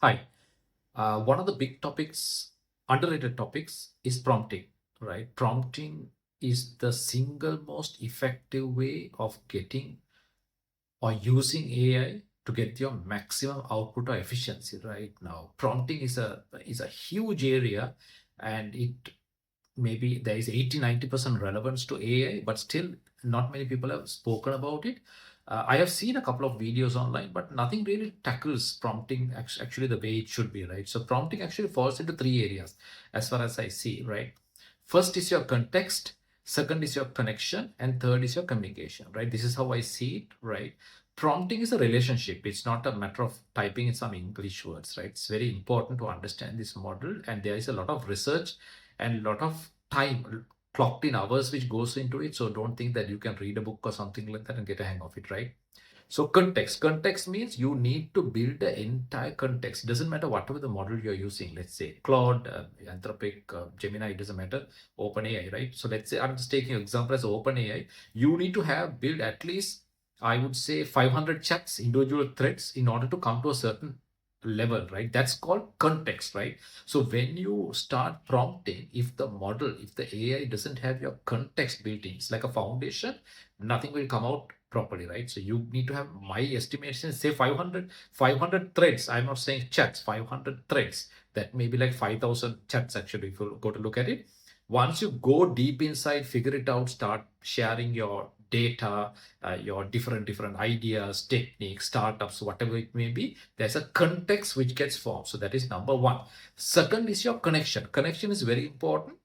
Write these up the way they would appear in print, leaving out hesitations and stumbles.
Hi. One of the big topics, underrated topics, is prompting, right? Prompting is the single most effective way of getting or using AI to get your maximum output or efficiency right now. Prompting is a huge area, and it maybe there is 80-90% relevance to AI, but still not many people have spoken about it. I have seen a couple of videos online, but nothing really tackles prompting actually the way it should be, right? So prompting actually falls into three areas as far as I see, right? First is your context, second is your connection, and third is your communication, right? This is how I see it, right? Prompting is a relationship. It's not a matter of typing in some English words, right? It's very important to understand this model, and there is a lot of research and a lot of time clocked in hours which goes into it. So don't think that you can read a book or something like that and get a hang of it, right? So context means you need to build the entire context. Doesn't matter whatever the model you're using. Let's say Claude, Anthropic, Gemini, it doesn't matter. OpenAI, right? So let's say I'm just taking an example as OpenAI. You need to have built at least, I would say, 500 chats, individual threads, in order to come to a certain level, right? That's called context, right? So when you start prompting, if the AI doesn't have your context built in, it's like a foundation, nothing will come out properly, right? So you need to have, my estimation, say 500 threads. I'm not saying chats, 500 threads. That may be like 5,000 chats actually, if you go to look at it. Once you go deep inside, figure it out, start sharing your data, your different ideas, techniques, startups, whatever it may be, there's a context which gets formed. So that is number one. Second is your connection. Connection is very important.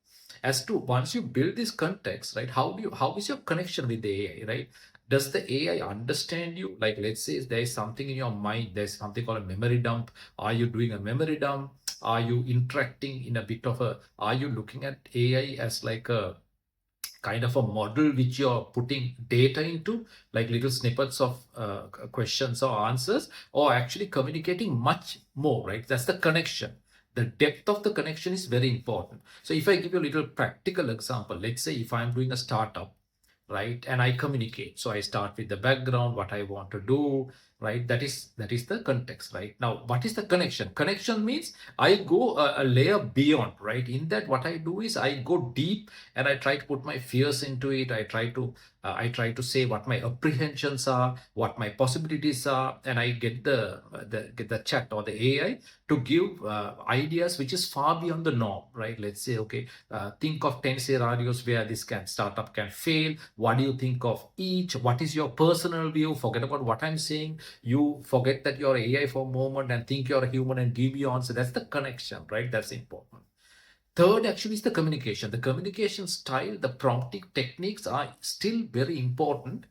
As to once you build this context, right? How is your connection with the AI, right? Does the AI understand you? Like, let's say there is something in your mind, there's something called a memory dump. Are you doing a memory dump? Are you interacting in a bit of a, are you looking at AI as like a kind of a model which you're putting data into, like little snippets of questions or answers, or actually communicating much more, right? That's the connection. The depth of the connection is very important. So if I give you a little practical example, let's say if I'm doing a startup, right, and I communicate, so I start with the background, what I want to do, right? That is the context. Right now, what is the connection means I go a layer beyond, right? In that, what I do is I go deep, and I try to put my fears into it. I try to say what my apprehensions are, what my possibilities are, and I get the chat or the AI to give ideas which is far beyond the norm, right? Let's say, okay, think of 10 scenarios where this startup can fail. What do you think of each? What is your personal view? Forget about what I'm saying. You forget that you're AI for a moment and think you're a human and give you answer. That's the connection, right? That's important. Third, actually, is the communication. The communication style, the prompting techniques are still very important.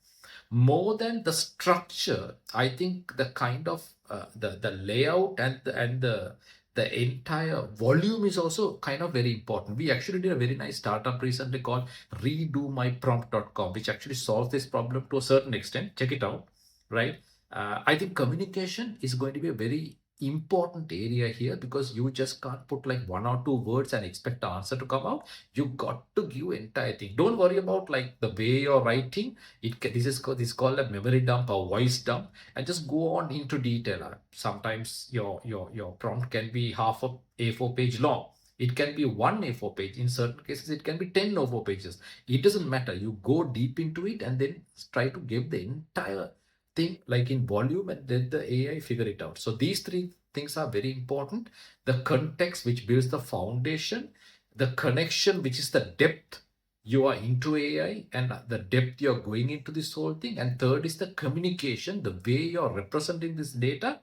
More than the structure, I think the kind of the layout and the entire volume is also kind of very important. We actually did a very nice startup recently called redomyprompt.com, which actually solves this problem to a certain extent. Check it out, right? I think communication is going to be a very important area here, because you just can't put like one or two words and expect the answer to come out. You got to give entire thing. Don't worry about like the way you're writing. This is called a memory dump or voice dump, and just go on into detail. Sometimes your prompt can be half a A4 page long. It can be one A4 page. In certain cases, it can be 10 A4 pages. It doesn't matter. You go deep into it and then try to give the entire thing like in volume, and let the AI figure it out. So these three things are very important. The context, which builds the foundation, the connection, which is the depth you are into AI and the depth you're going into this whole thing. And third is the communication, the way you're representing this data.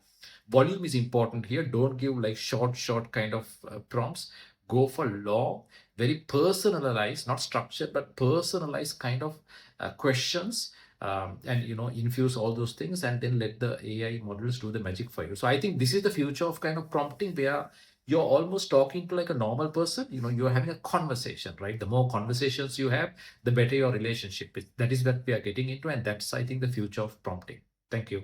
Volume is important here. Don't give like short kind of prompts. Go for long, very personalized, not structured, but personalized kind of questions. And infuse all those things, and then let the AI models do the magic for you. So I think this is the future of kind of prompting, where you're almost talking to like a normal person. You're having a conversation, right? The more conversations you have, the better your relationship is. That is what we are getting into, and that's, I think, the future of prompting. Thank you.